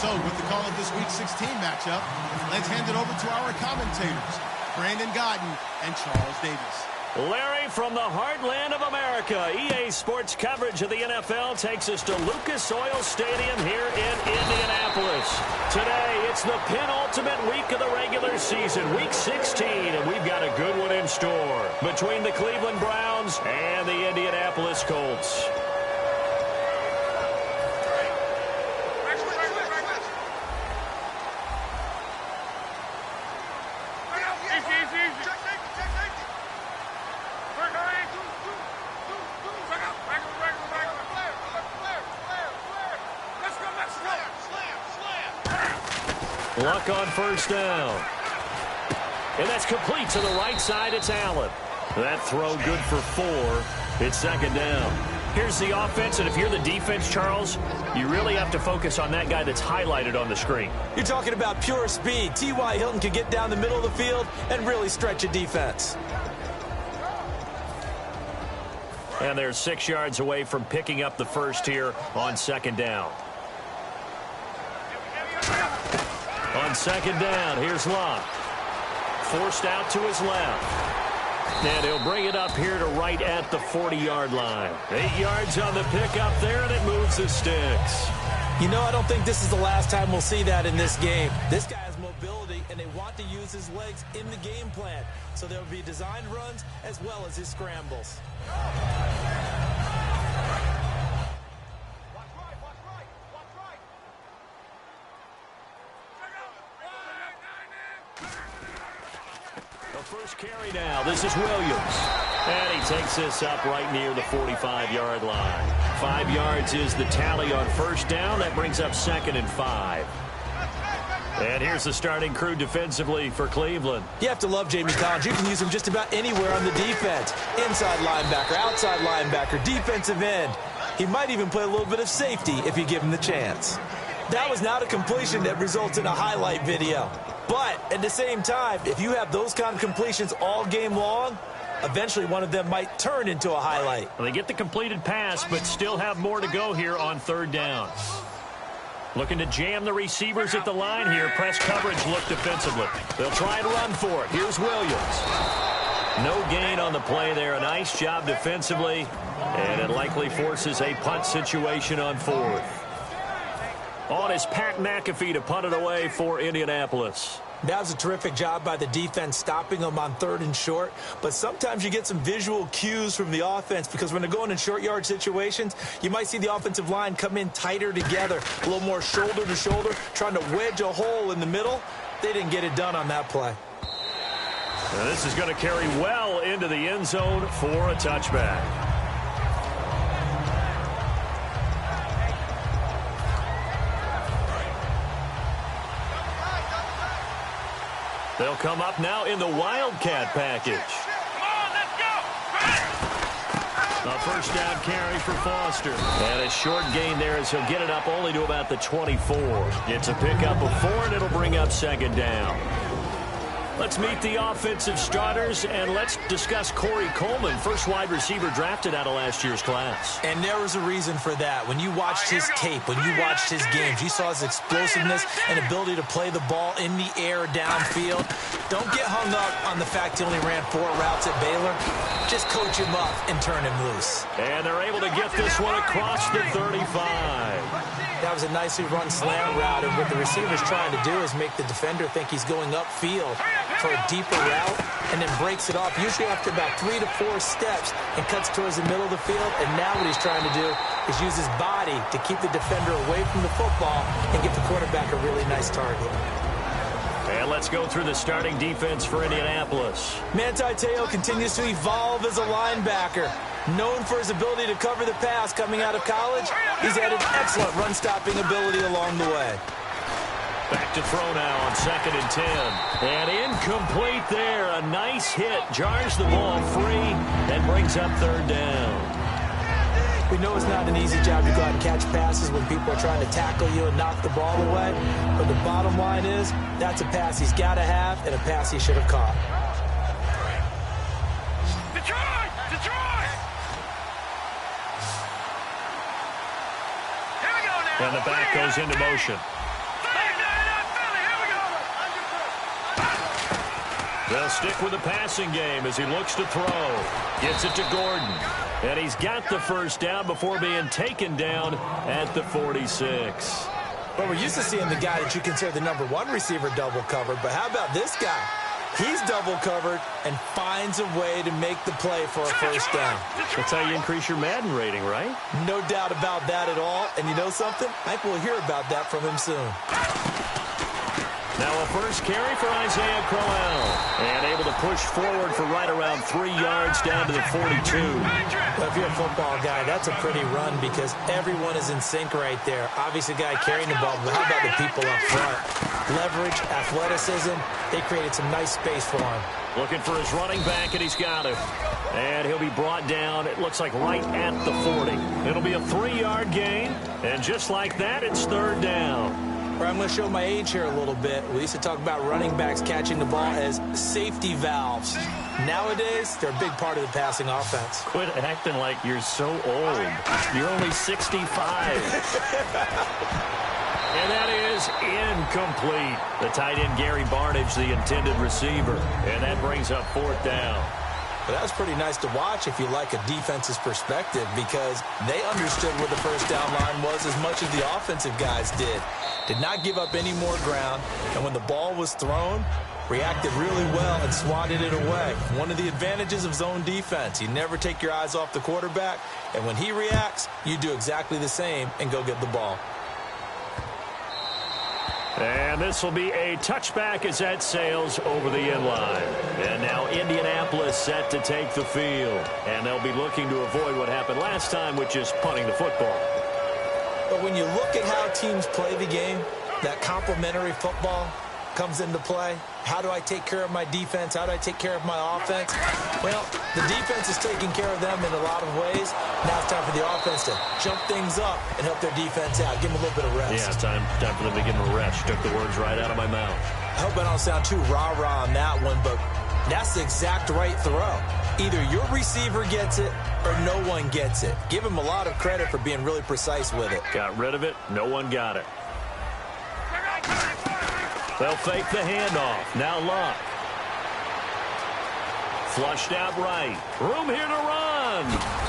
So, with the call of this Week 16 matchup, let's hand it over to our commentators, Brandon Godden and Charles Davis. Larry, from the heartland of America, EA Sports coverage of the NFL takes us to Lucas Oil Stadium here in Indianapolis. Today, it's the penultimate week of the regular season, Week 16, and we've got a good one in store between the Cleveland Browns and the Indianapolis Colts. Luck on first down. And that's complete to the right side. It's Allen. That throw good for 4. It's second down. Here's the offense, and if you're the defense, Charles, you really have to focus on that guy that's highlighted on the screen. You're talking about pure speed. T.Y. Hilton can get down the middle of the field and really stretch a defense. And they're 6 yards away from picking up the first here on second down. On second down, here's Locke. Forced out to his left. And he'll bring it up here to right at the 40-yard line. 8 yards on the pickup there, and it moves the sticks. You know, I don't think this is the last time we'll see that in this game. This guy has mobility, and they want to use his legs in the game plan. So there will be designed runs as well as his scrambles. First carry now. This is Williams. And he takes this up right near the 45-yard line. 5 yards is the tally on first down. That brings up second and 5. And here's the starting crew defensively for Cleveland. You have to love Jamie Collins. You can use him just about anywhere on the defense. Inside linebacker, outside linebacker, defensive end. He might even play a little bit of safety if you give him the chance. That was not a completion that results in a highlight video. But at the same time, if you have those kind of completions all game long, eventually one of them might turn into a highlight. Well, they get the completed pass, but still have more to go here on third down. Looking to jam the receivers at the line here. Press coverage look defensively. They'll try and run for it. Here's Williams. No gain on the play there. A nice job defensively. And it likely forces a punt situation on fourth. On is Pat McAfee to punt it away for Indianapolis. That was a terrific job by the defense stopping them on third and short. But sometimes you get some visual cues from the offense because when they're going in short yard situations, you might see the offensive line come in tighter together, a little more shoulder to shoulder, trying to wedge a hole in the middle. They didn't get it done on that play. Now this is going to carry well into the end zone for a touchback. They'll come up now in the Wildcat package. Come on, let's go! A first down carry for Foster. And a short gain there as he'll get it up only to about the 24. It's a pickup of 4, and it'll bring up second down. Let's meet the offensive starters, and let's discuss Corey Coleman, first wide receiver drafted out of last year's class. And there was a reason for that. When you watched his tape, when you watched his games, you saw his explosiveness and ability to play the ball in the air downfield. Don't get hung up on the fact he only ran 4 routes at Baylor. Just coach him up and turn him loose. And they're able to get this one across the 35. That was a nicely run slant route, and what the receiver's trying to do is make the defender think he's going upfield for a deeper route, and then breaks it off, usually after about 3 to 4 steps, and cuts towards the middle of the field. And now what he's trying to do is use his body to keep the defender away from the football and get the quarterback a really nice target. And let's go through the starting defense for Indianapolis. Manti Te'o continues to evolve as a linebacker. Known for his ability to cover the pass coming out of college, he's added excellent run-stopping ability along the way. Back to throw now on second and 10. And incomplete there. A nice hit. Jars the ball free and brings up third down. We know it's not an easy job to go out and catch passes when people are trying to tackle you and knock the ball away. But the bottom line is, that's a pass he's got to have and a pass he should have caught. Detroit! Detroit! Here we go now. And the back goes into motion. They'll stick with the passing game as he looks to throw. Gets it to Gordon. And he's got the first down before being taken down at the 46. Well, we're used to seeing the guy that you consider the number one receiver double covered, but how about this guy? He's double covered and finds a way to make the play for a first down. That's how you increase your Madden rating, right? No doubt about that at all. And you know something? I think we'll hear about that from him soon. Now a first carry for Isaiah Crowell. And able to push forward for right around 3 yards down to the 42. Well, if you're a football guy, that's a pretty run because everyone is in sync right there. Obviously, the guy carrying the ball, but how about the people up front? Leverage, athleticism, they created some nice space for him. Looking for his running back, and he's got it. And he'll be brought down, it looks like right at the 40. It'll be a 3-yard gain, and just like that, it's third down. I'm going to show my age here a little bit. We used to talk about running backs catching the ball as safety valves. Nowadays, they're a big part of the passing offense. Quit acting like you're so old. You're only 65. And that is incomplete. The tight end, Gary Barnidge, the intended receiver. And that brings up fourth down. But that was pretty nice to watch if you like a defense's perspective because they understood where the first down line was as much as the offensive guys did. Did not give up any more ground, and when the ball was thrown, reacted really well and swatted it away. One of the advantages of zone defense, you never take your eyes off the quarterback, and when he reacts, you do exactly the same and go get the ball. And this will be a touchback as that sails over the end line. And now Indianapolis set to take the field. And they'll be looking to avoid what happened last time, which is punting the football. But when you look at how teams play the game, that complementary football comes into play. How do I take care of my defense? How do I take care of my offense? Well, the defense is taking care of them in a lot of ways. Now it's time for the offense to jump things up and help their defense out. Give them a little bit of rest. Yeah, time for them to give them a rest. Took the words right out of my mouth. I hope I don't sound too rah-rah on that one, but that's the exact right throw. Either your receiver gets it or no one gets it. Give him a lot of credit for being really precise with it. Got rid of it. No one got it. They'll fake the handoff. Now Luck. Flushed out right. Room here to run.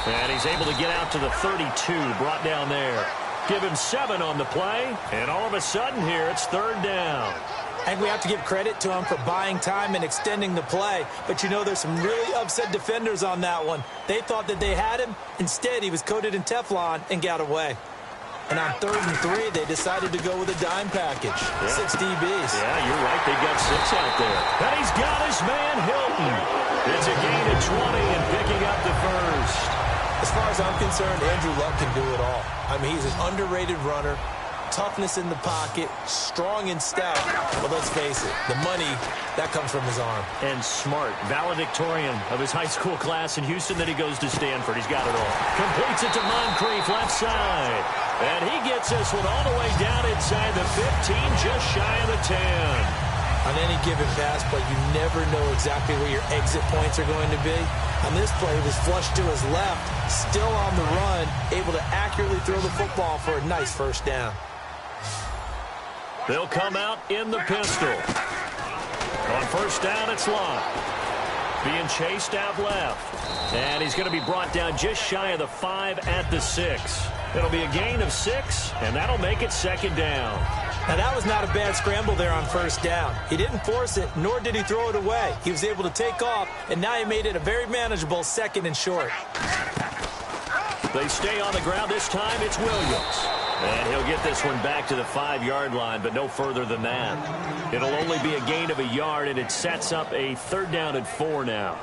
And he's able to get out to the 32. Brought down there. Give him 7 on the play. And all of a sudden here, it's third down. I think we have to give credit to him for buying time and extending the play. But, you know, there's some really upset defenders on that one. They thought that they had him. Instead, he was coated in Teflon and got away. And on 3rd and 3, they decided to go with a dime package. Yeah. 6 DBs. Yeah, you're right. They got 6 out there. And he's got his man, Hilton. It's a gain of 20 and picking up the first. As far as I'm concerned, Andrew Luck can do it all. I mean, he's an underrated runner. Toughness in the pocket, strong and stout. But let's face it, the money, that comes from his arm. And smart, valedictorian of his high school class in Houston. Then he goes to Stanford. He's got it all. Completes it to Moncrief, left side. And he gets this one all the way down inside the 15, just shy of the 10. On any given pass play, you never know exactly where your exit points are going to be. On this play, he was flushed to his left, still on the run, able to accurately throw the football for a nice first down. They'll come out in the pistol. On first down, it's Luck. Being chased out left. And he's going to be brought down just shy of the 5 at the 6. It'll be a gain of 6, and that'll make it second down. Now, that was not a bad scramble there on first down. He didn't force it, nor did he throw it away. He was able to take off, and now he made it a very manageable 2nd and short. They stay on the ground. This time, it's Williams. And he'll get this one back to the 5-yard line, but no further than that. It'll only be a gain of a yard, and it sets up a 3rd down and 4 now.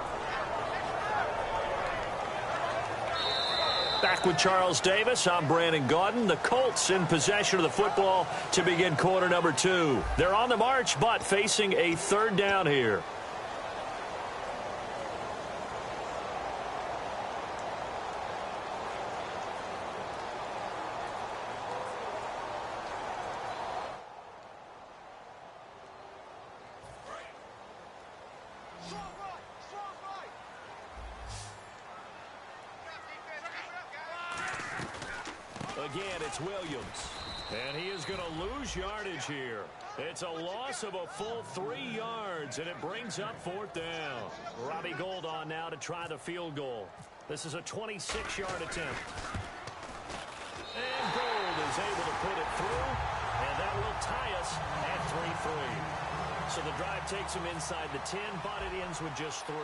Back with Charles Davis, I'm Brandon Gaudin. The Colts in possession of the football to begin quarter number 2. They're on the march, but facing a 3rd down here. Again, it's Williams. And he is going to lose yardage here. It's a loss of a full 3 yards, and it brings up 4th down. Robbie Gould on now to try the field goal. This is a 26-yard attempt. And Gould is able to put it through, and that will tie us at 3-3. So the drive takes him inside the 10, but it ends with just 3.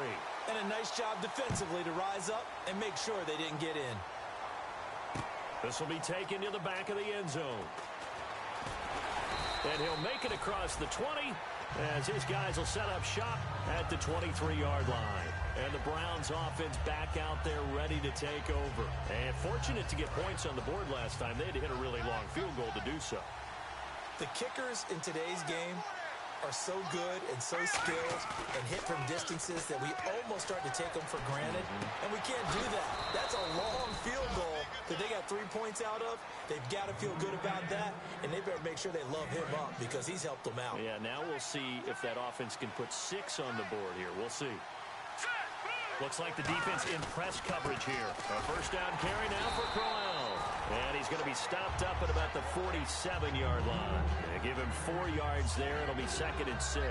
And a nice job defensively to rise up and make sure they didn't get in. This will be taken to the back of the end zone. And he'll make it across the 20 as his guys will set up shop at the 23-yard line. And the Browns offense back out there ready to take over. And fortunate to get points on the board last time. They had to hit a really long field goal to do so. The kickers in today's game are so good and so skilled and hit from distances that we almost start to take them for granted, and we can't do that. That's a long field goal that they got 3 points out of. They've got to feel good about that, and they better make sure they love him up because he's helped them out. Yeah, now we'll see if that offense can put 6 on the board here. We'll see. Looks like the defense in press coverage here. A first down carry now for Crowell. And he's going to be stopped up at about the 47-yard line. They give him 4 yards there. It'll be 2nd and 6.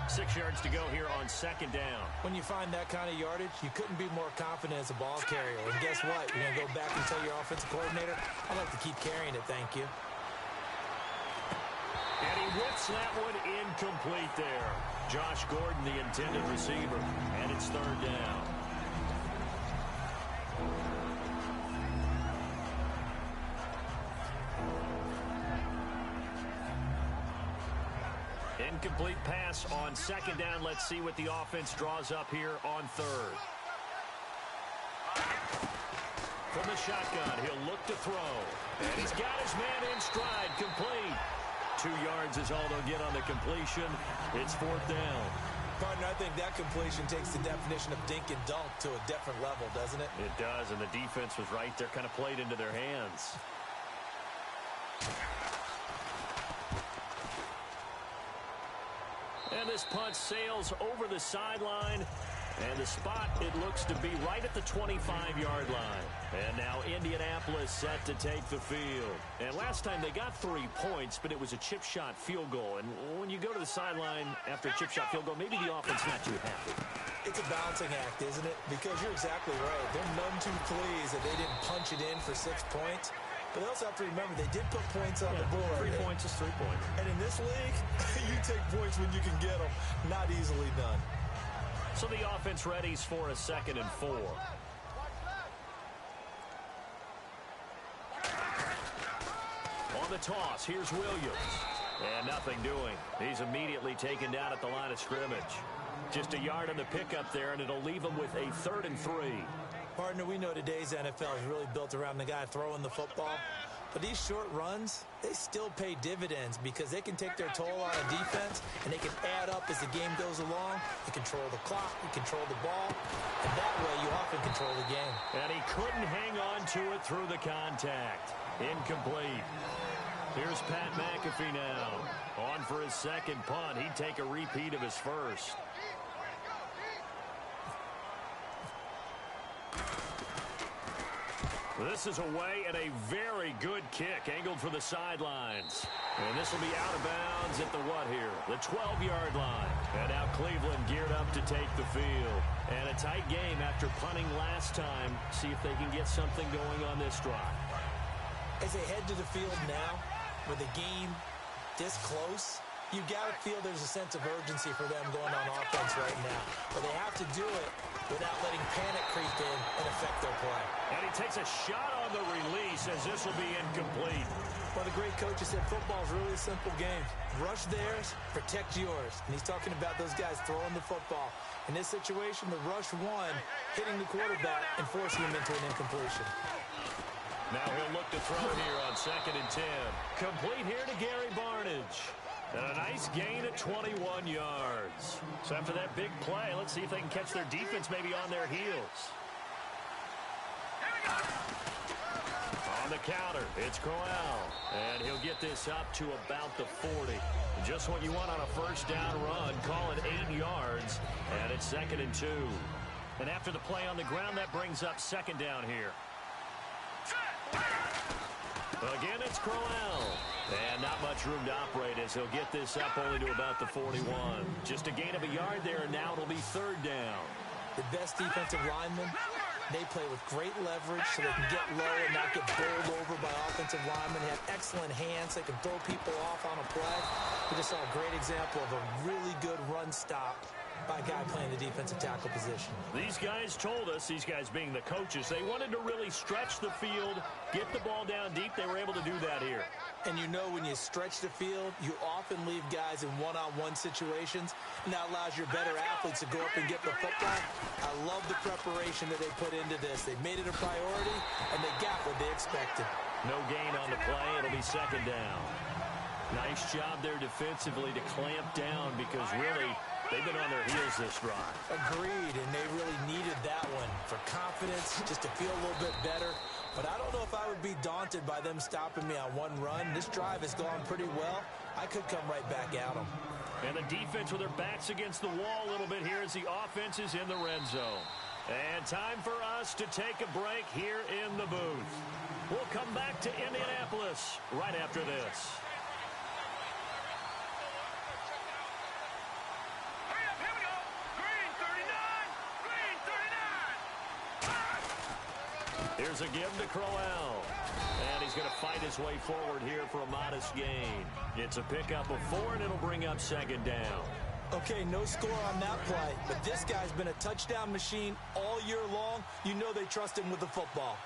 6 yards to go here on 2nd down. When you find that kind of yardage, you couldn't be more confident as a ball carrier. And guess what? You're going to go back and tell your offensive coordinator, I'd like to keep carrying it, thank you. And he whips that one incomplete there. Josh Gordon, the intended receiver. And it's 3rd down. Incomplete pass on 2nd down. Let's see what the offense draws up here on 3rd. From the shotgun, he'll look to throw. And he's got his man in stride, complete. 2 yards is all they'll get on the completion. It's 4th down. Partner, I think that completion takes the definition of dink and dunk to a different level, doesn't it? It does, and the defense was right there, kind of played into their hands. And this punt sails over the sideline. And the spot, it looks to be right at the 25-yard line. And now Indianapolis set to take the field. And last time they got 3 points, but it was a chip shot field goal. And when you go to the sideline after a chip shot field goal, maybe the offense not too happy. It's a balancing act, isn't it? Because you're exactly right. They're none too pleased that they didn't punch it in for 6 points. But they also have to remember they did put points on the board. 3 points is 3 points. And in this league, you take points when you can get them. Not easily done. So the offense readies for a 2nd and 4. On the toss, here's Williams. And nothing doing. He's immediately taken down at the line of scrimmage. Just a yard on the pickup there, and it'll leave him with a 3rd and 3. Partner, we know today's NFL is really built around the guy throwing the football. But these short runs, they still pay dividends because they can take their toll on a defense, and they can add up as the game goes along. You control the clock, you control the ball, and that way you often control the game. And he couldn't hang on to it through the contact. Incomplete. Here's Pat McAfee now. On for his 2nd punt. He'd take a repeat of his 1st. This is away and a very good kick angled for the sidelines. And this will be out of bounds at the what here? The 12-yard line. And now Cleveland geared up to take the field. And a tight game after punting last time. See if they can get something going on this drive. As they head to the field now, with the game this close, you got to feel there's a sense of urgency for them going on offense right now. But they have to do it without letting panic creep in and affect their play. And he takes a shot on the release as this will be incomplete. Well, the great coach has said football is really a simple game. Rush theirs, protect yours. And he's talking about those guys throwing the football. In this situation, the rush one, hitting the quarterback and forcing him into an incompletion. Now he'll look to throw here on 2nd and 10. Complete here to Gary Barnidge. And a nice gain of 21 yards. So after that big play, let's see if they can catch their defense maybe on their heels. On the counter, it's Crowell. And he'll get this up to about the 40. Just what you want on a first down run. Call it 8 yards. And it's 2nd and 2. And after the play on the ground, that brings up 2nd down here. Again, it's Crowell. And not much room to operate as he'll get this up only to about the 41. Just a gain of a yard there, and now it'll be third down. The best defensive linemen, they play with great leverage so they can get low and not get bowled over by offensive linemen. They have excellent hands. They can throw people off on a play. We just saw a great example of a really good run stop by a guy playing the defensive tackle position. These guys told us, these guys being the coaches, they wanted to really stretch the field, get the ball down deep. They were able to do that here. And you know when you stretch the field, you often leave guys in one-on-one situations, and that allows your better athletes to go up and get the football. I love the preparation that they put into this. They made it a priority, and they got what they expected. No gain on the play. It'll be second down. Nice job there defensively to clamp down because really they've been on their heels this drive. Agreed, and they really needed that one for confidence, just to feel a little bit better. But I don't know if I would be daunted by them stopping me on one run. This drive has gone pretty well. I could come right back at them. And the defense with their backs against the wall a little bit here as the offense is in the red zone. And time for us to take a break here in the booth. We'll come back to Indianapolis right after this. Here's a give to Crowell. And he's going to fight his way forward here for a modest gain. It's a pickup of 4, and it'll bring up second down. Okay, no score on that play, but this guy's been a touchdown machine all year long. You know they trust him with the football.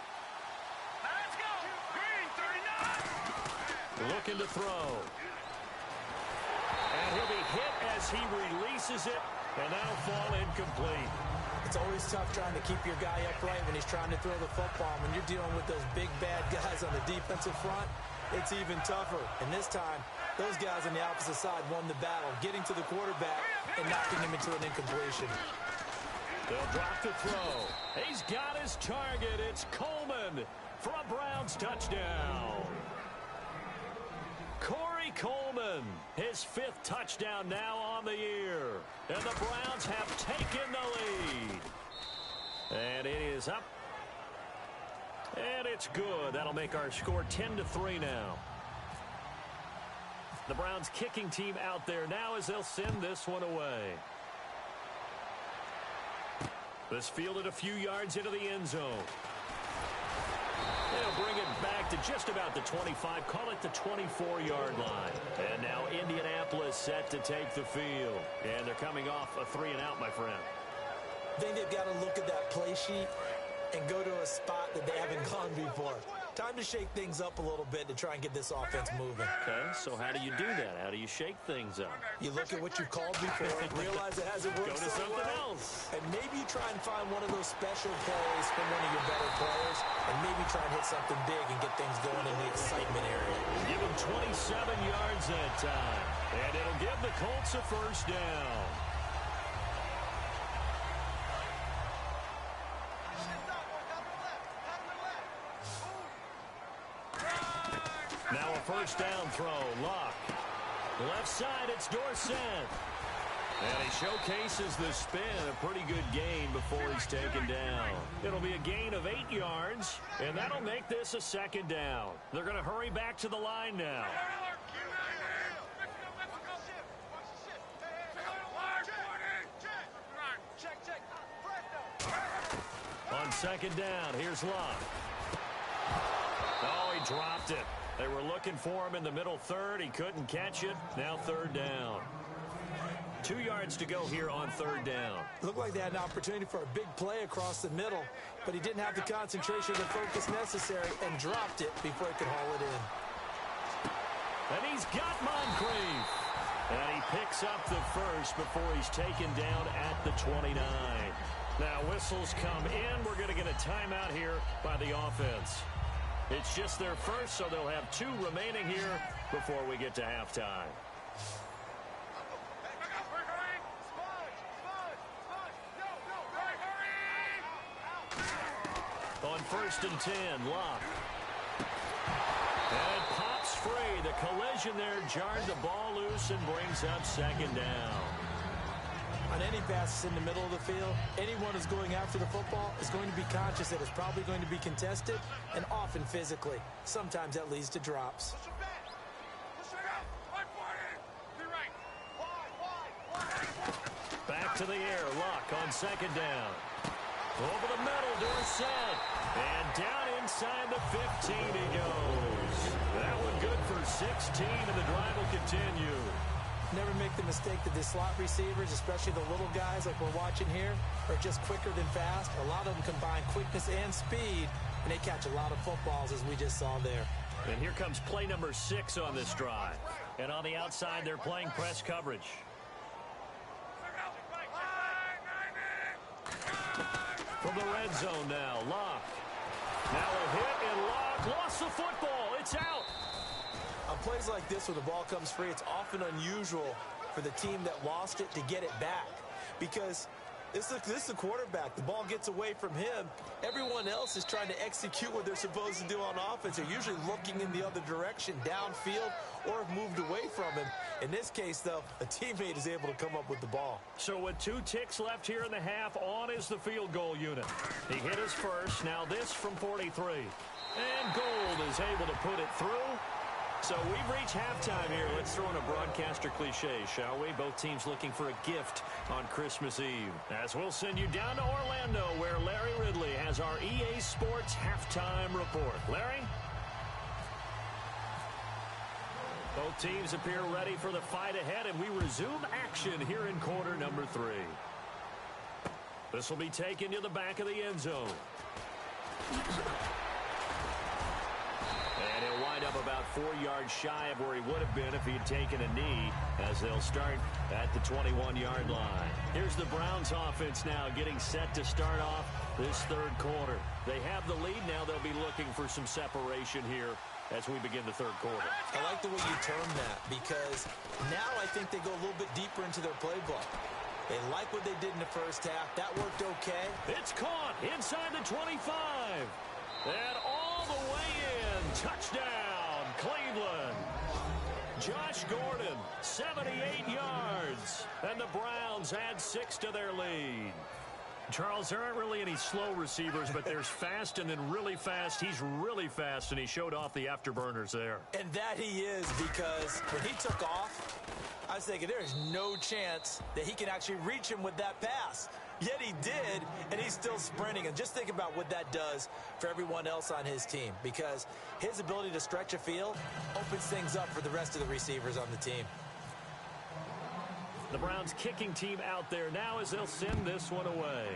Let's go! Green 39! Looking to throw. And he'll be hit as he releases it, and that'll fall incomplete. It's always tough trying to keep your guy upright when he's trying to throw the football. When you're dealing with those big, bad guys on the defensive front, it's even tougher. And this time, those guys on the opposite side won the battle, getting to the quarterback and knocking him into an incompletion. They'll drop the throw. He's got his target. It's Coleman for a Browns touchdown. Corey Coleman, his 5th touchdown now on the year. And the Browns have taken the lead. And it is up. And it's good. That'll make our score 10-3 now. The Browns kicking team out there now as they'll send this one away. This fielded a few yards into the end zone. They'll bring it back to just about the 25, call it the 24-yard line. And now Indianapolis set to take the field. And they're coming off a 3-and-out, my friend. I think they've got to look at that play sheet and go to a spot that they haven't gone before. Time to shake things up a little bit to try and get this offense moving. Okay, so how do you do that? How do you shake things up? You look at what you've called before, realize it hasn't worked Go to so something well, else. and maybe you try and find one of those special plays from one of your better players, and maybe try and hit something big and get things going in the excitement area. Give him 27 yards that time, and it'll give the Colts a first down. Now a first down throw. Luck. Left side, it's Dorsett. And he showcases the spin. A pretty good gain before he's taken down. It'll be a gain of 8 yards, and that'll make this a second down. They're going to hurry back to the line now. On second down, here's Luck. Oh, he dropped it. They were looking for him in the middle third. He couldn't catch it. Now third down. 2 yards to go here on third down. Looked like they had an opportunity for a big play across the middle, but he didn't have the concentration or the focus necessary and dropped it before he could haul it in. And he's got Moncrief. And he picks up the first before he's taken down at the 29. Now whistles come in. We're going to get a timeout here by the offense. It's just their first, so they'll have 2 remaining here before we get to halftime. On first and 10, Luck. And it pops free. The collision there jarred the ball loose and brings up second down. On any passes in the middle of the field, anyone who's going after the football is going to be conscious that it's probably going to be contested, and often physically. Sometimes that leads to drops. Back to the air, Luck on second down. Over the middle, Dorsett. And down inside the 15 he goes. That one good for 16, and the drive will continue. Never make the mistake that the slot receivers, especially the little guys like we're watching here, are just quicker than fast. A lot of them combine quickness and speed, and they catch a lot of footballs, as we just saw there. And here comes play number 6 on this drive. And on the outside, they're playing press coverage. From the red zone now, Locke. Now a hit, and Locke lost the football. It's out. On plays like this where the ball comes free, it's often unusual for the team that lost it to get it back. Because this is the quarterback. The ball gets away from him. Everyone else is trying to execute what they're supposed to do on offense. They're usually looking in the other direction, downfield, or have moved away from him. In this case, though, a teammate is able to come up with the ball. So with 2 ticks left here in the half, on is the field goal unit. He hit his first. Now this from 43. And Gold is able to put it through. So we've reached halftime here. Let's throw in a broadcaster cliche, shall we? Both teams looking for a gift on Christmas Eve. As we'll send you down to Orlando, where Larry Ridley has our EA Sports halftime report. Larry? Both teams appear ready for the fight ahead, and we resume action here in quarter number 3. This will be taken to the back of the end zone. And he'll wind up about 4 yards shy of where he would have been if he had taken a knee, as they'll start at the 21-yard line. Here's the Browns offense now getting set to start off this third quarter. They have the lead now. They'll be looking for some separation here as we begin the third quarter. I like the way you term that, because now I think they go a little bit deeper into their playbook. They like what they did in the first half. That worked okay. It's caught inside the 25. And all the way in. Touchdown, Cleveland. Josh Gordon, 78 yards. And the Browns add 6 to their lead. Charles, there aren't really any slow receivers, but there's fast and then really fast. He's really fast, and he showed off the afterburners there. And that he is, because when he took off, I was thinking there is no chance that he can actually reach him with that pass. Yet he did, and he's still sprinting. And just think about what that does for everyone else on his team, because his ability to stretch a field opens things up for the rest of the receivers on the team. The Browns kicking team out there now as they'll send this one away.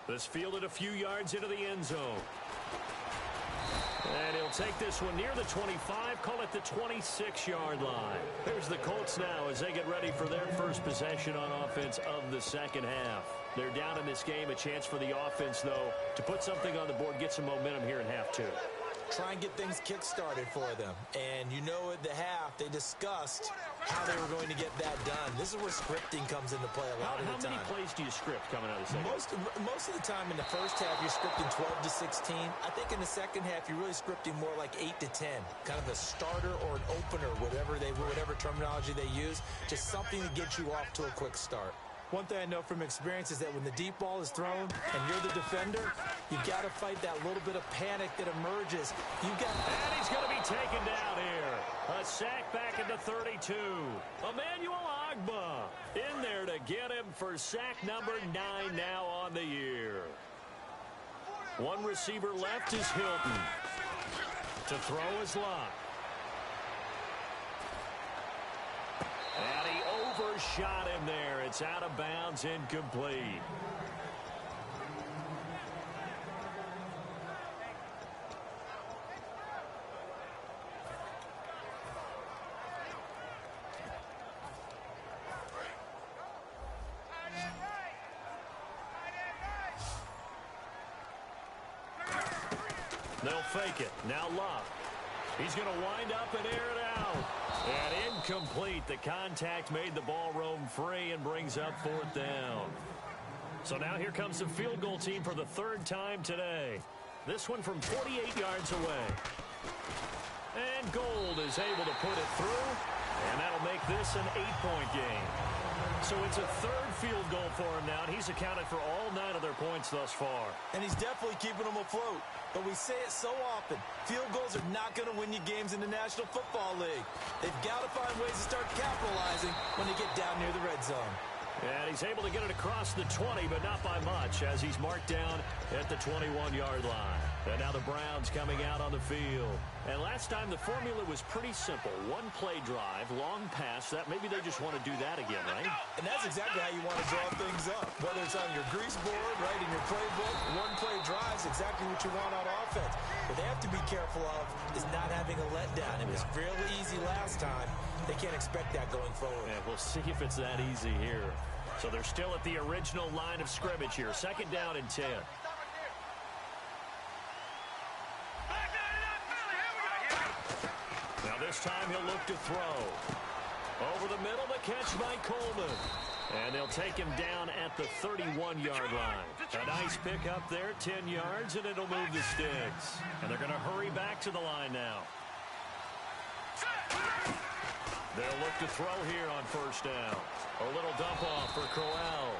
This fielded a few yards into the end zone. And he'll take this one near the 25, call it the 26-yard line. Here's the Colts now as they get ready for their first possession on offense of the second half. They're down in this game, a chance for the offense, though, to put something on the board, get some momentum here in half 2. Try and get things kick-started for them. And you know at the half, they discussed how they were going to get that done. This is where scripting comes into play a lot of the time. How many plays do you script coming out of the second? Most of the time in the first half, you're scripting 12 to 16. I think in the second half, you're really scripting more like 8 to 10. Kind of a starter or an opener, whatever terminology they use. Just something to get you off to a quick start. One thing I know from experience is that when the deep ball is thrown and you're the defender, you've got to fight that little bit of panic that emerges. And he's going to be taken down here. A sack back at the 32. Emmanuel Ogbah in there to get him for sack number 9 now on the year. One receiver left is Hilton. To throw is Locke. And he overshot him there. It's out of bounds, incomplete. They'll fake it. Now Locke. He's going to wind up and air it out. And incomplete. The contact made the ball roam free and brings up 4th down. So now here comes the field goal team for the 3rd time today. This one from 48 yards away. And Gold is able to put it through, and that'll make this an 8-point game. So it's a third field goal for him now, and he's accounted for all 9 of their points thus far. And he's definitely keeping them afloat. But we say it so often, field goals are not going to win you games in the National Football League. They've got to find ways to start capitalizing when they get down near the red zone. And he's able to get it across the 20, but not by much, as he's marked down at the 21-yard line. And now the Browns coming out on the field. And last time the formula was pretty simple. One play drive, long pass. That maybe they just want to do that again, right? And that's exactly how you want to draw things up. Whether it's on your grease board, right, in your playbook, one play drive is exactly what you want on offense. What they have to be careful of is not having a letdown. It was really easy last time. They can't expect that going forward. Yeah, we'll see if it's that easy here. So they're still at the original line of scrimmage here. 2nd down and 10. Now this time he'll look to throw. Over the middle, the catch by Coleman. And they'll take him down at the 31-yard line. A nice pickup there, 10 yards, and it'll move the sticks. And they're going to hurry back to the line now. They'll look to throw here on 1st down. A little dump off for Crowell.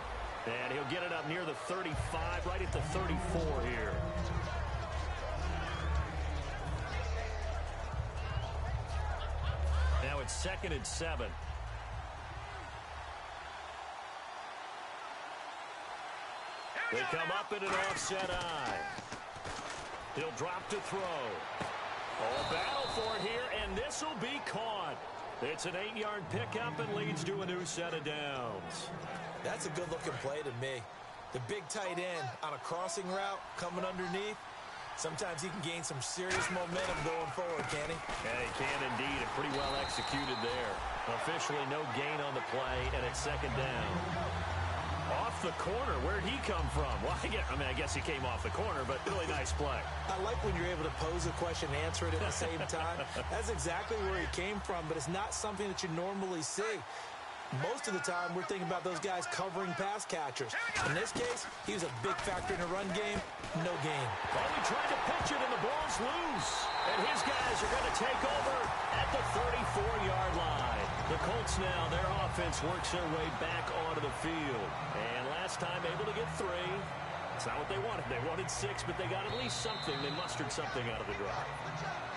And he'll get it up near the 35, right at the 34 here. Now it's 2nd and 7. They come up in an offset eye. He'll drop to throw. Oh, battle for it here, and this will be caught. It's an 8-yard pickup and leads to a new set of downs. That's a good-looking play to me. The big tight end on a crossing route coming underneath. Sometimes he can gain some serious momentum going forward, can he? Yeah, he can indeed, and pretty well executed there. Officially no gain on the play, and it's 2nd down. Off the corner, where'd he come from? Well, I guess he came off the corner, but really nice play. I like when you're able to pose a question and answer it at the same time. That's exactly where he came from, but it's not something that you normally see. Most of the time, we're thinking about those guys covering pass catchers. In this case, he was a big factor in the run game. No gain. Well, he tried to pitch it, and the ball's loose. And his guys are going to take over at the 34-yard line. The Colts now, their offense works their way back onto the field. And last time able to get 3. It's not what they wanted. They wanted 6, but they got at least something. They mustered something out of the drive.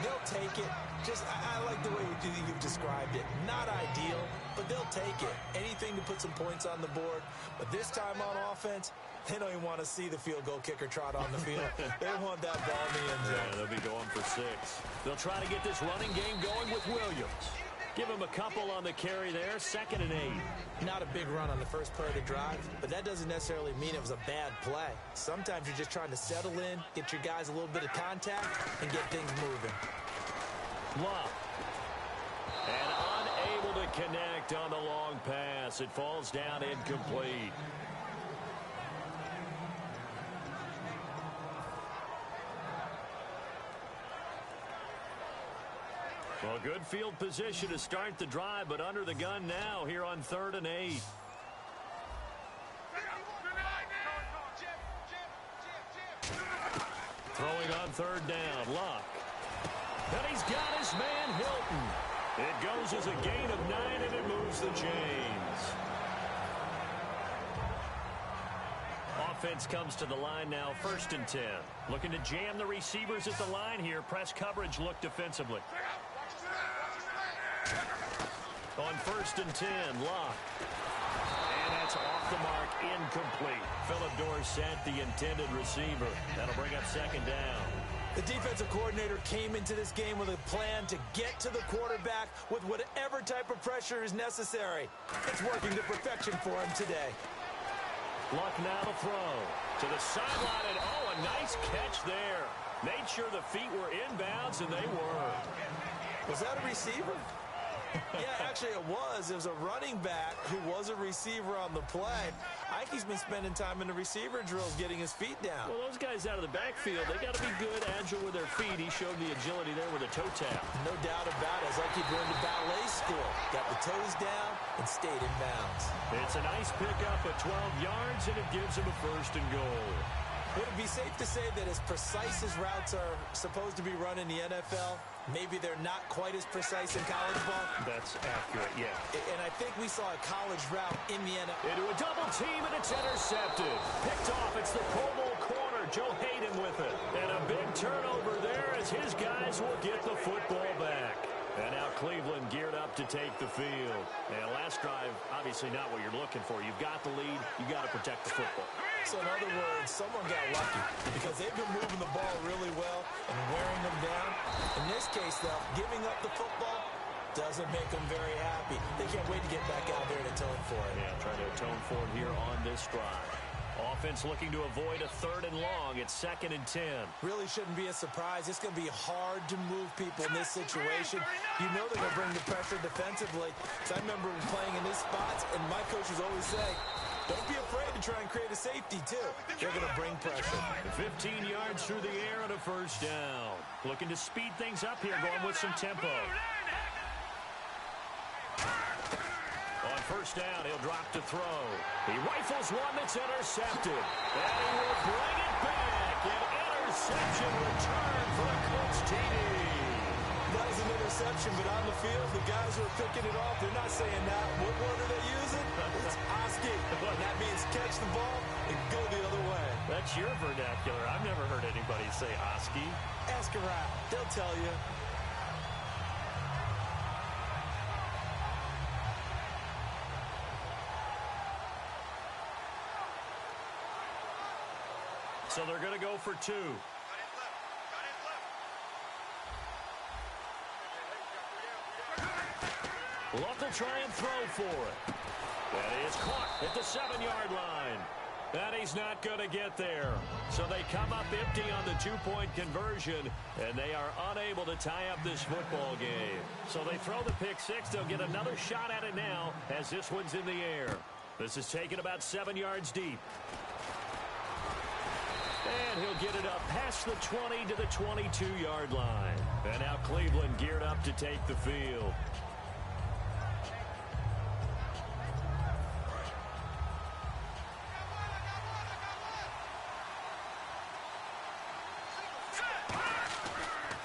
They'll take it. I like the way you've described it. Not ideal, but they'll take it. Anything to put some points on the board. But this time on offense, they don't even want to see the field goal kicker trot on the field. They want that ball in the end zone. Yeah, they'll be going for 6. They'll try to get this running game going with Williams. Give him a couple on the carry there, 2nd and 8. Not a big run on the first part of the drive, but that doesn't necessarily mean it was a bad play. Sometimes you're just trying to settle in, get your guys a little bit of contact, and get things moving. Luck. And unable to connect on the long pass. It falls down incomplete. Well, good field position to start the drive, but under the gun now here on 3rd and 8. Throwing on 3rd down, Luck. And he's got his man Hilton. It goes as a gain of 9, and it moves the chains. Offense comes to the line now, 1st and 10. Looking to jam the receivers at the line here. Press coverage look defensively. On 1st and 10, Locke. And that's off the mark, incomplete. Philip Dorsett, the intended receiver. That'll bring up 2nd down. The defensive coordinator came into this game with a plan to get to the quarterback with whatever type of pressure is necessary. It's working to perfection for him today. Luck now to throw. To the sideline, and oh, a nice catch there. Made sure the feet were inbounds, and they were. Was that a receiver? Yeah, actually it was. It was a running back who was a receiver on the play. Ike's been spending time in the receiver drills getting his feet down. Well, those guys out of the backfield, they got to be good, agile with their feet. He showed the agility there with a toe tap. No doubt about it. It's like he'd learned to ballet school. Got the toes down and stayed in bounds. It's a nice pickup of 12 yards, and it gives him a 1st and goal. Would it be safe to say that as precise as routes are supposed to be run in the NFL, maybe they're not quite as precise in college ball? That's accurate, yeah. And I think we saw a college route in the NFL. Into a double team, and it's intercepted. Picked off, it's the Pro Bowl corner. Joe Hayden with it. And a big turnover there as his guys will get the football back. And now Cleveland geared up to take the field. And last drive, obviously not what you're looking for. You've got the lead. You've got to protect the football. So in other words, someone got lucky because they've been moving the ball really well and wearing them down. In this case, though, giving up the football doesn't make them very happy. They can't wait to get back out there and atone for it. Yeah, trying to atone for it here on this drive. Offense looking to avoid a 3rd and long. It's 2nd and 10. Really shouldn't be a surprise. It's going to be hard to move people in this situation. You know they're going to bring the pressure defensively. So I remember playing in these spots, and my coaches always say, don't be afraid to try and create a safety, too. They're going to bring pressure. 15 yards through the air and a 1st down. Looking to speed things up here, going with some tempo. On 1st down, he'll drop to throw. He rifles one that's intercepted. And he will bring it back. An interception return for the Colts TD. That was an interception, but on the field, the guys who are picking it off, they're not saying that. What word are they using? It's Oski. And that means catch the ball and go the other way. That's your vernacular. I've never heard anybody say Oski. Ask around. They'll tell you. So they're going to go for 2. Luck will try and throw for it. That is caught at the 7-yard line. And he's not going to get there. So they come up empty on the 2-point conversion, and they are unable to tie up this football game. So they throw the pick 6. They'll get another shot at it now as this one's in the air. This is taken about 7 yards deep. And he'll get it up past the 20 to the 22-yard line. And now Cleveland geared up to take the field.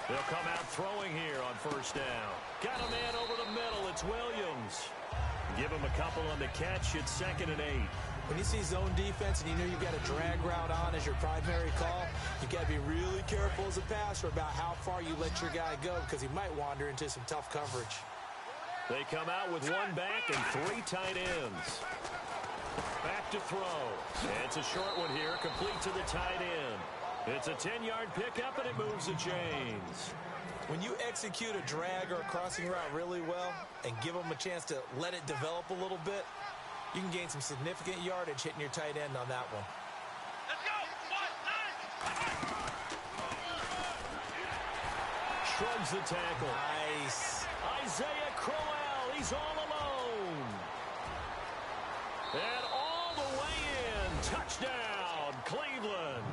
They'll come out throwing here on 1st down. Got a man over the middle. It's Williams. Give him a couple on the catch. It's 2nd and 8. When you see zone defense and you know you've got a drag route on as your primary call, you've got to be really careful as a passer about how far you let your guy go because he might wander into some tough coverage. They come out with 1 back and 3 tight ends. Back to throw. It's a short one here, complete to the tight end. It's a 10-yard pickup, and it moves the chains. When you execute a drag or a crossing route really well and give them a chance to let it develop a little bit, you can gain some significant yardage hitting your tight end on that one. Let's go! 1, 9. Shrugs the tackle. Nice. Isaiah Crowell, he's all alone. And all the way in. Touchdown, Cleveland.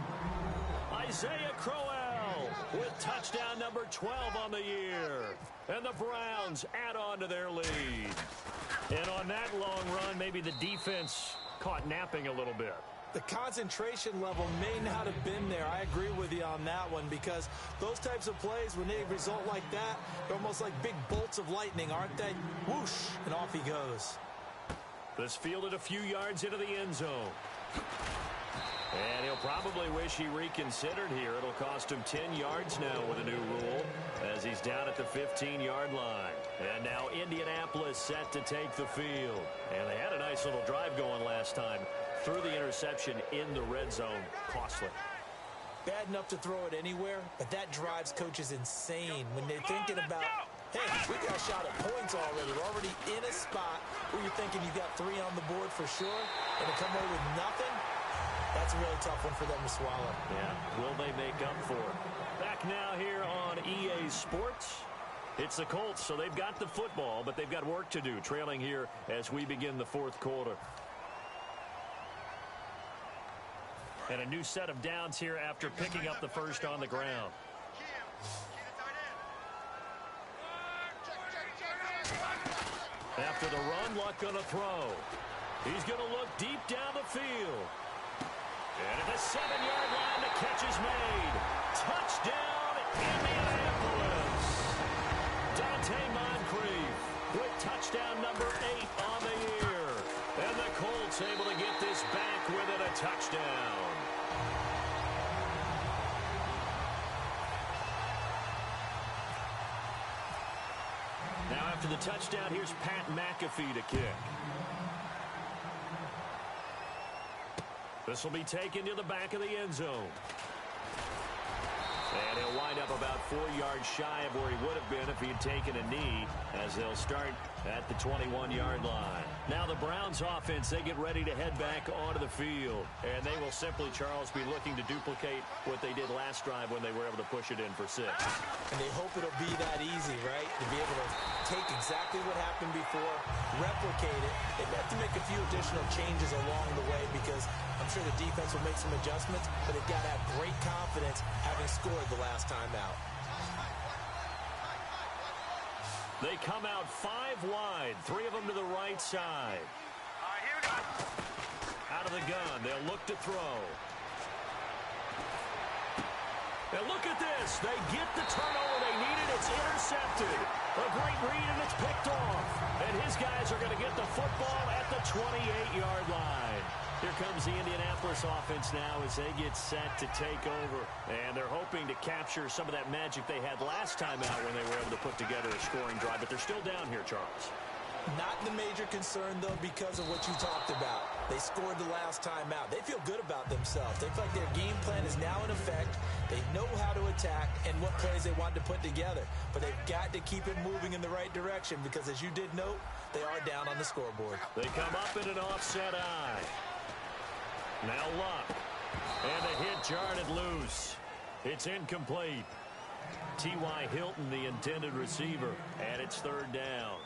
Isaiah Crowell with touchdown number 12 on the year. And the Browns add on to their lead. And on that long run, maybe the defense caught napping a little bit. The concentration level may not have been there. I agree with you on that one because those types of plays, when they result like that, they're almost like big bolts of lightning, aren't they? Whoosh, and off he goes. This fielded a few yards into the end zone. And he'll probably wish he reconsidered here. It'll cost him 10 yards now with a new rule as he's down at the 15-yard line. And now Indianapolis set to take the field. And they had a nice little drive going last time. Threw the interception in the red zone. Costly. Bad enough to throw it anywhere, but that drives coaches insane when they're thinking about, hey, we got a shot at points already. We're already in a spot where you're thinking you got 3 on the board for sure, and to come away with nothing, that's a really tough one for them to swallow. Yeah, will they make up for it? Back now here on EA Sports. It's the Colts, so they've got the football, but they've got work to do, trailing here as we begin the 4th quarter. And a new set of downs here after picking up the first on the ground. After the run, Luck going to throw. He's going to look deep down the field. And at the 7-yard line, the catch is made. Touchdown, Indianapolis. Dante Moncrief with touchdown number 8 on the year. And the Colts able to get this back within a touchdown. Now after the touchdown, here's Pat McAfee to kick. This will be taken to the back of the end zone. And he'll wind up about 4 yards shy of where he would have been if he had taken a knee, as they'll start at the 21-yard line. Now the Browns offense, they get ready to head back onto the field. And they will simply, Charles, be looking to duplicate what they did last drive when they were able to push it in for 6. And they hope it'll be that easy, right? To be able to take exactly what happened before, replicate it. They've got to make a few additional changes along the way because I'm sure the defense will make some adjustments, but they've got to have great confidence having scored the last time out. They come out 5 wide, 3 of them to the right side. All right, here we go. Out of the gun, they'll look to throw. And look at this. They get the turnover they needed. It's intercepted. A great read, and it's picked off. And his guys are going to get the football at the 28-yard line. Here comes the Indianapolis offense now as they get set to take over. And they're hoping to capture some of that magic they had last time out when they were able to put together a scoring drive. But they're still down here, Charles. Not the major concern, though, because of what you talked about. They scored the last time out. They feel good about themselves. They feel like their game plan is now in effect. They know how to attack and what plays they want to put together. But they've got to keep it moving in the right direction because, as you did note, they are down on the scoreboard. They come up in an offset eye. Now Luck. And the hit jarred it loose. It's incomplete. T.Y. Hilton, the intended receiver, and it's 3rd down.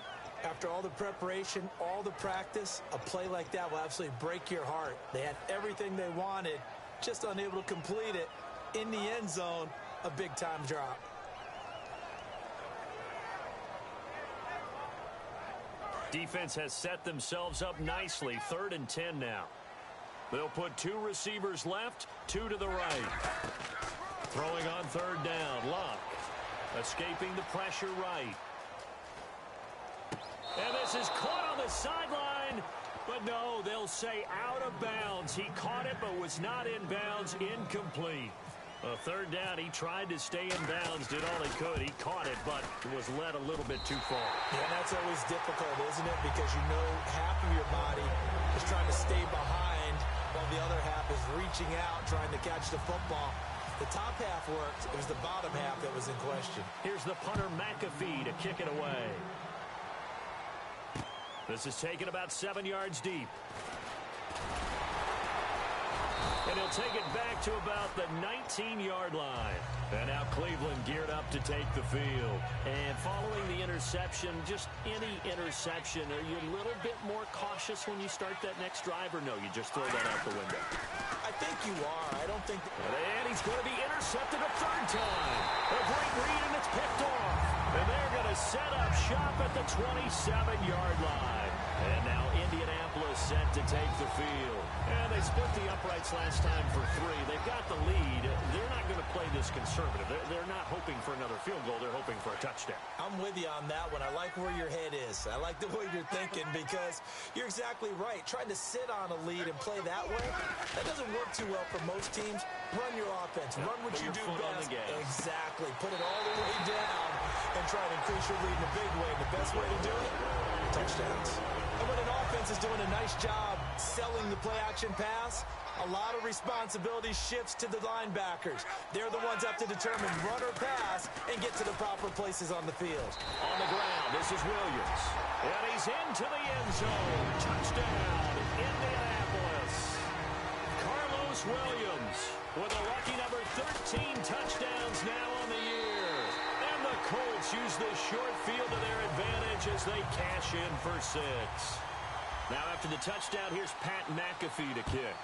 After all the preparation, all the practice, a play like that will absolutely break your heart. They had everything they wanted, just unable to complete it. In the end zone, a big-time drop. Defense has set themselves up nicely. 3rd and 10 now. They'll put 2 receivers left, 2 to the right. Throwing on 3rd down, Luck. Escaping the pressure right. And this is caught on the sideline. But no, they'll say out of bounds. He caught it but was not in bounds. Incomplete. A 3rd down, he tried to stay in bounds, did all he could. He caught it, but was led a little bit too far. Yeah, that's always difficult, isn't it? Because you know half of your body is trying to stay behind while the other half is reaching out, trying to catch the football. The top half worked. It was the bottom half that was in question. Here's the punter, McAfee, to kick it away. This is taken about 7 yards deep. And he'll take it back to about the 19-yard line. And now Cleveland geared up to take the field. And following the interception, just any interception, are you a little bit more cautious when you start that next drive, or no, you just throw that out the window? I think you are. I don't think... And he's going to be intercepted a 3rd time. A great read, and it's picked off. And they're going to set up shop at the 27-yard line. And now Indianapolis set to take the field. And they split the uprights last time for 3. They've got the lead. They're not going to play this conservative. They're not hoping for another field goal. They're hoping for a touchdown. I'm with you on that one. I like where your head is. I like the way you're thinking because you're exactly right. Trying to sit on a lead and play that way, that doesn't work too well for most teams. Run your offense. Run what you do best. Exactly. Put it all the way down and try to increase your lead in a big way. And the best way to do it, touchdowns. And when an offense is doing a nice job selling the play-action pass, a lot of responsibility shifts to the linebackers. They're the ones that have to determine run or pass and get to the proper places on the field. On the ground, this is Williams. And he's into the end zone. Touchdown, Indianapolis. Carlos Williams with a lucky number 13 touchdowns now on the year. And the Colts use this short field to their advantage as they cash in for 6. Now after the touchdown, here's Pat McAfee to kick.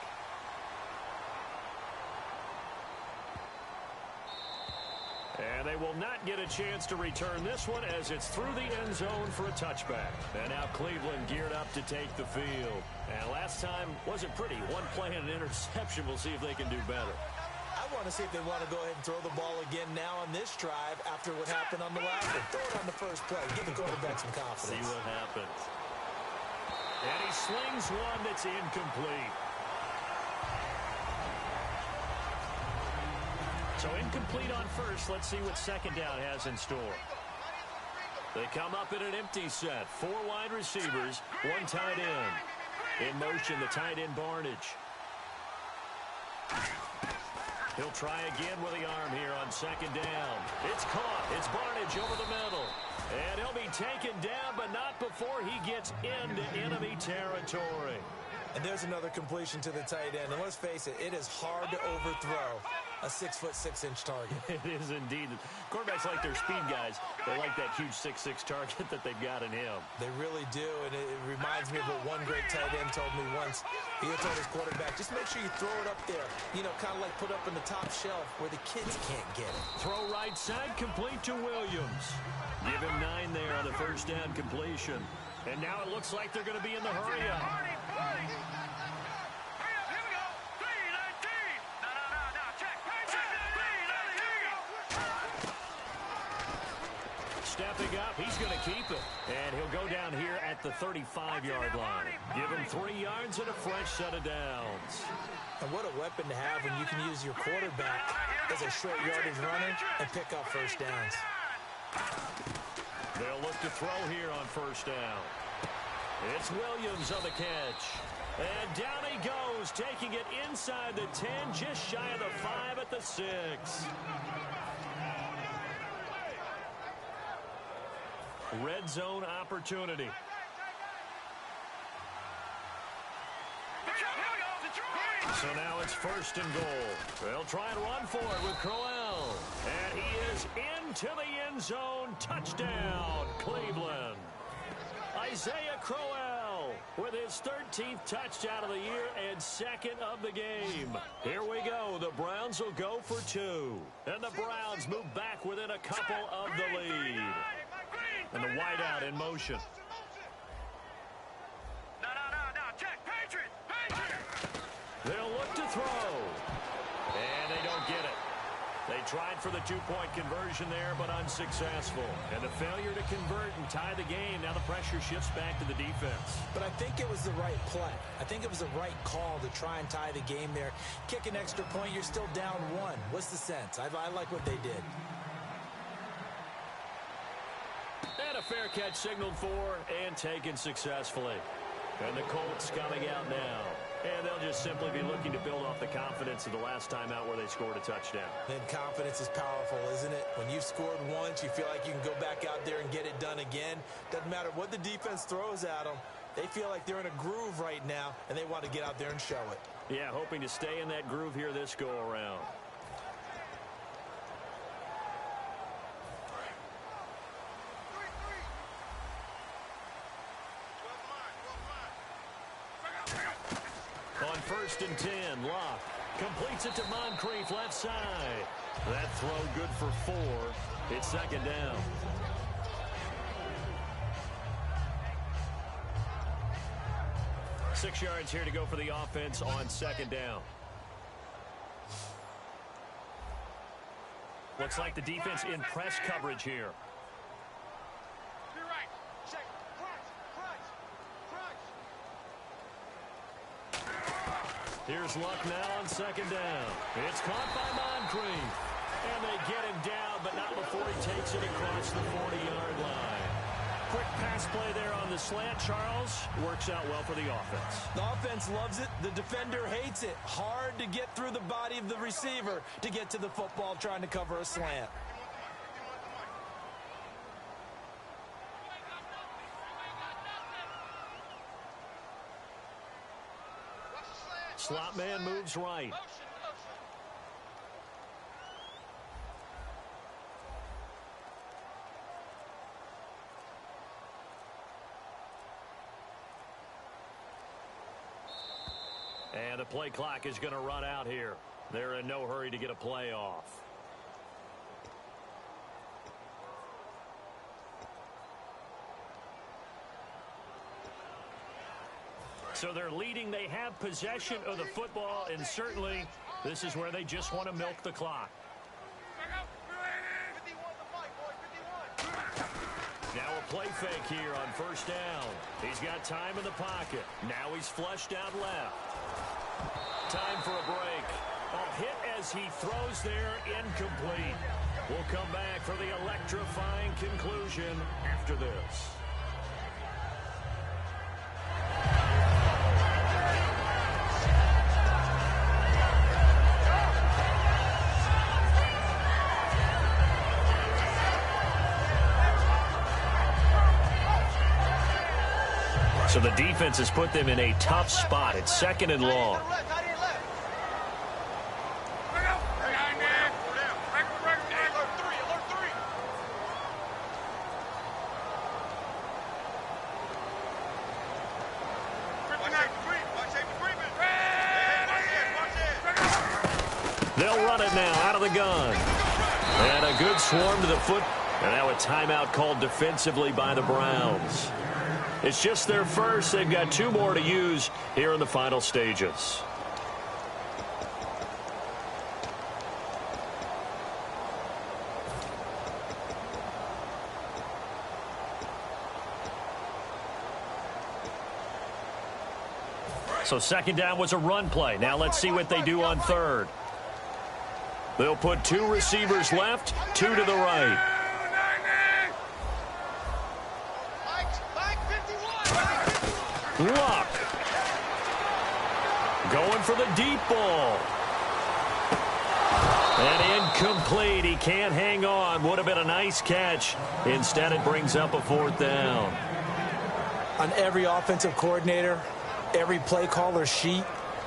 And And they will not get a chance to return this one as it's through the end zone for a touchback. And now Cleveland geared up to take the field. And last time wasn't pretty. One play and an interception. We'll see if they can do better. I want to see if they want to go ahead and throw the ball again now on this drive after what happened on the last one. Throw it on the first play. Give the quarterback some confidence. See what happens. And he slings one that's incomplete. So incomplete on first. Let's see what second down has in store. They come up in an empty set. 4 wide receivers, 1 tight end. In motion, the tight end Barnage. He'll try again with the arm here on second down. It's caught. It's Barnage over the middle. And he'll be taken down, but not before he gets into enemy territory. And there's another completion to the tight end. And let's face it, it is hard to overthrow a 6'6" target. It is indeed. Quarterbacks like their speed guys. They like that huge 6'6" target that they've got in him. They really do, and it reminds me of what one great tight end told me once. He told his quarterback, just make sure you throw it up there, you know, kind of like put up in the top shelf where the kids can't get it. Throw right side, complete to Williams. Give him 9 there on the first down completion. And now it looks like they're going to be in the hurry-up. Stepping up, he's going to keep it. And he'll go down here at the 35-yard line. Give him 3 yards and a fresh set of downs. And what a weapon to have when you can use your quarterback as a short yardage runner and pick up first downs. They'll look to throw here on first down. It's Williams on the catch. And down he goes, taking it inside the 10, just shy of the 5 at the 6. Red zone opportunity. So now it's first and goal. They'll try and run for it with Crowell. And he is into the end zone. Touchdown, Cleveland. Isaiah Crowell with his 13th touchdown of the year and 2nd of the game. Here we go. The Browns will go for 2. And the Browns move back within a couple of the lead. And the wideout in motion. They'll look to throw. And they don't get it. They tried for the 2-point conversion there, but unsuccessful. And the failure to convert and tie the game. Now the pressure shifts back to the defense. But I think it was the right play. I think it was the right call to try and tie the game there. Kick an extra point, you're still down 1. What's the sense? I like what they did. And a fair catch signaled for and taken successfully. And the Colts coming out now. And they'll just simply be looking to build off the confidence of the last time out where they scored a touchdown. And confidence is powerful, isn't it? When you've scored once, you feel like you can go back out there and get it done again. Doesn't matter what the defense throws at them. They feel like they're in a groove right now, and they want to get out there and show it. Yeah, hoping to stay in that groove here this go-around. On first and 10, Locke completes it to Moncrief left side. That throw good for 4. It's second down. Six yards here to go for the offense on second down. Looks like the defense in press coverage here. Here's Luck now on second down. It's caught by Moncrief. And they get him down, but not before he takes it across the 40-yard line. Quick pass play there on the slant, Charles. Works out well for the offense. The offense loves it. The defender hates it. Hard to get through the body of the receiver to get to the football trying to cover a slant. Slot man moves right. And the play clock is going to run out here. They're in no hurry to get a play off. So they're leading. They have possession of the football, and certainly this is where they just want to milk the clock. Now a play fake here on first down. He's got time in the pocket. Now he's flushed out left. Time for a break. A hit as he throws there, incomplete. We'll come back for the electrifying conclusion after this. So the defense has put them in a tough spot. It's second and long. They'll run it now out of the gun. And a good swarm to the foot. And now a timeout called defensively by the Browns. It's just their first. They've got 2 more to use here in the final stages. So second down was a run play. Now let's see what they do on third. They'll put 2 receivers left, 2 to the right. Luck. Going for the deep ball. And incomplete. He can't hang on. Would have been a nice catch. Instead, it brings up a 4th down. On every offensive coordinator, every play caller sheet,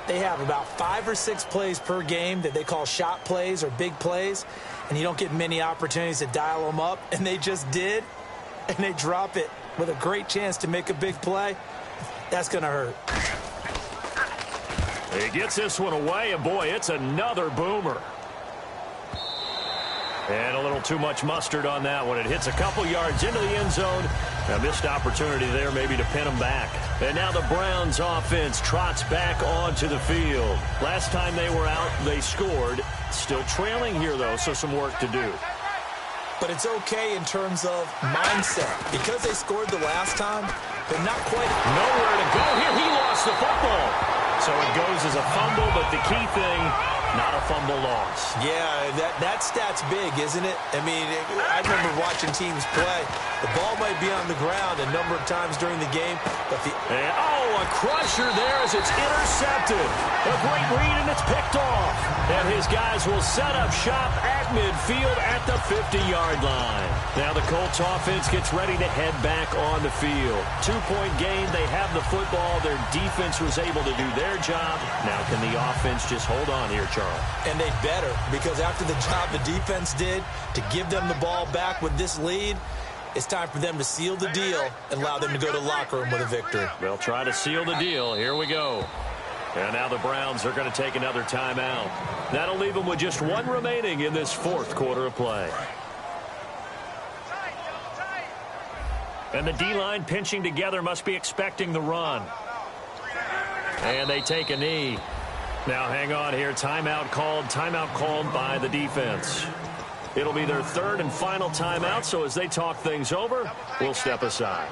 they have about 5 or 6 plays per game that they call shot plays or big plays, and you don't get many opportunities to dial them up, and they just did, and they drop it with a great chance to make a big play. That's going to hurt. He gets this one away, and boy, it's another boomer. And a little too much mustard on that one. It hits a couple yards into the end zone. A missed opportunity there maybe to pin them back. And now the Browns offense trots back onto the field. Last time they were out, they scored. Still trailing here, though, so some work to do. But it's okay in terms of mindset. Because they scored the last time, they're not quite... Nowhere to go here. He lost the football. So it goes as a fumble, but the key thing, not a fumble loss. Yeah, that stat's big, isn't it? I mean, I remember watching teams play. The ball might be on the ground a number of times during the game, but the... And, a crusher there as it's intercepted. A great read, and it's picked off. And his guys will set up shop at midfield at the 50-yard line. Now the Colts offense gets ready to head back on the field. 2-point gain. They have the football. Their defense was able to do their job. Now can the offense just hold on here, Charles? And they better, because after the job the defense did to give them the ball back with this lead, it's time for them to seal the deal and allow them to go to the locker room with a victory. They'll try to seal the deal. Here we go. And now the Browns are going to take another timeout. That'll leave them with just 1 remaining in this 4th quarter of play. And the D-line pinching together must be expecting the run. And they take a knee. Now hang on here. Timeout called by the defense. It'll be their 3rd and final timeout, so as they talk things over, we'll step aside.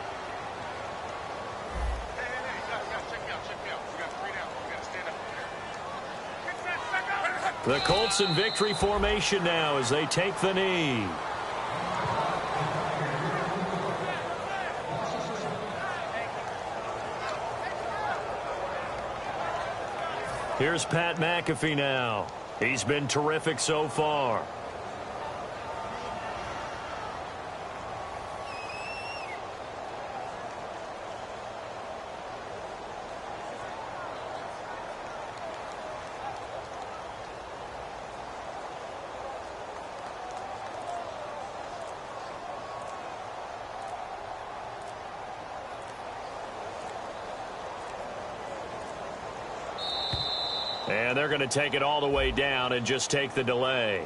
The Colts in victory formation now as they take the knee. Here's Pat McAfee now. He's been terrific so far. And they're going to take it all the way down and just take the delay.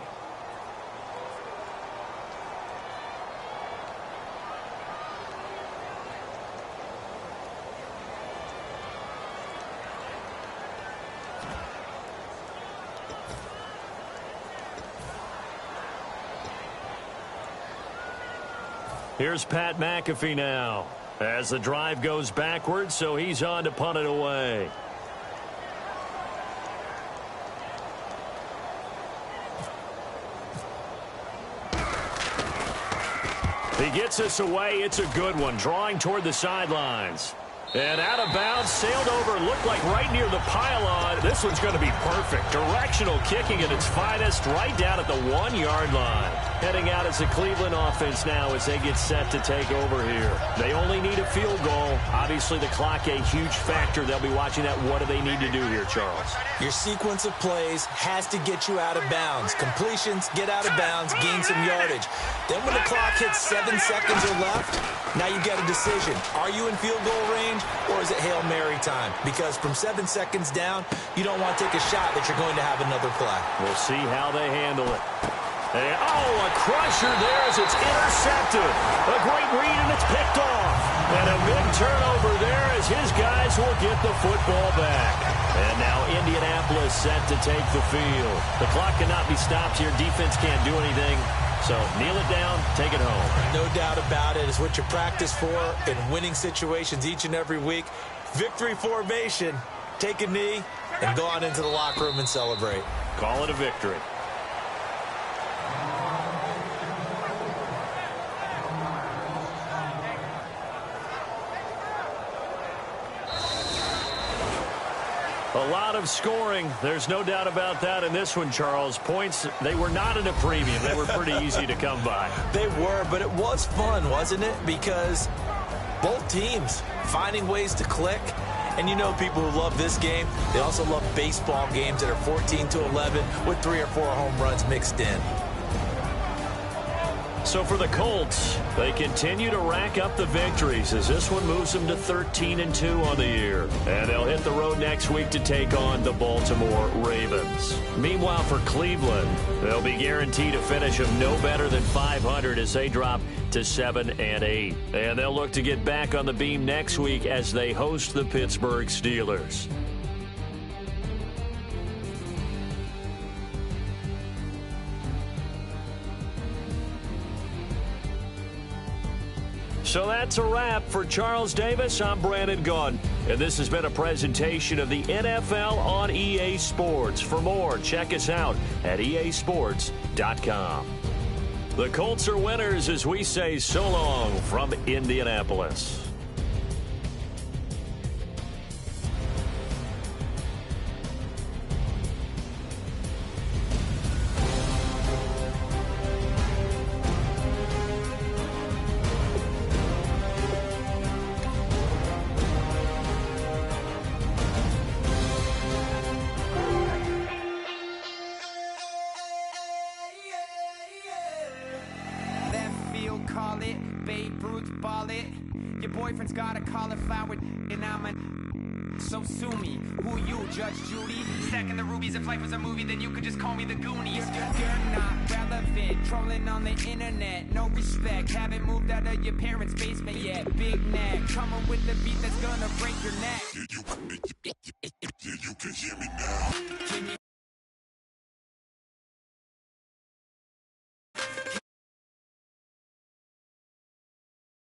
Here's Pat McAfee now as the drive goes backwards, so he's on to punt it away. He gets us away. It's a good one, drawing toward the sidelines. And out of bounds, sailed over, looked like right near the pylon. This one's going to be perfect. Directional kicking at its finest, right down at the 1-yard line. Heading out as the Cleveland offense now as they get set to take over here. They only need a field goal. Obviously, the clock a huge factor. They'll be watching that. What do they need to do here, Charles? Your sequence of plays has to get you out of bounds. Completions, get out of bounds, gain some yardage. Then when the clock hits 7 seconds or left, now you get a decision. Are you in field goal range, or is it Hail Mary time? Because from 7 seconds down, you don't want to take a shot that you're going to have another play. We'll see how they handle it. And, a crusher there as it's intercepted. A great read, and it's picked off. And a big turnover there as his guys will get the football back. And now Indianapolis set to take the field. The clock cannot be stopped here. Defense can't do anything. So kneel it down, take it home. No doubt about it. It's what you practice for in winning situations each and every week. Victory formation. Take a knee and go on into the locker room and celebrate. Call it a victory. A lot of scoring. There's no doubt about that in this one, Charles. Points, they were not at a premium. They were pretty easy to come by. They were, but it was fun, wasn't it? Because both teams finding ways to click. And you know people who love this game, they also love baseball games that are 14-11 with 3 or 4 home runs mixed in. So for the Colts, they continue to rack up the victories as this one moves them to 13-2 on the year. And they'll hit the road next week to take on the Baltimore Ravens. Meanwhile, for Cleveland, they'll be guaranteed a finish of no better than 500 as they drop to 7-8. And they'll look to get back on the beam next week as they host the Pittsburgh Steelers. So that's a wrap. For Charles Davis, I'm Brandon Gaudin, and this has been a presentation of the NFL on EA Sports. For more, check us out at easports.com. The Colts are winners as we say so long from Indianapolis. Call it, Babe Ruth ball it. Your boyfriend's got a cauliflower and I'm so sue me. Who you, Judge Judy? Stacking the rubies. If life was a movie, then you could just call me the Goonies. You're not relevant, trolling on the internet. No respect, haven't moved out of your parents' basement yet. Big neck, coming with the beat that's gonna break your neck. You can hear me now. Can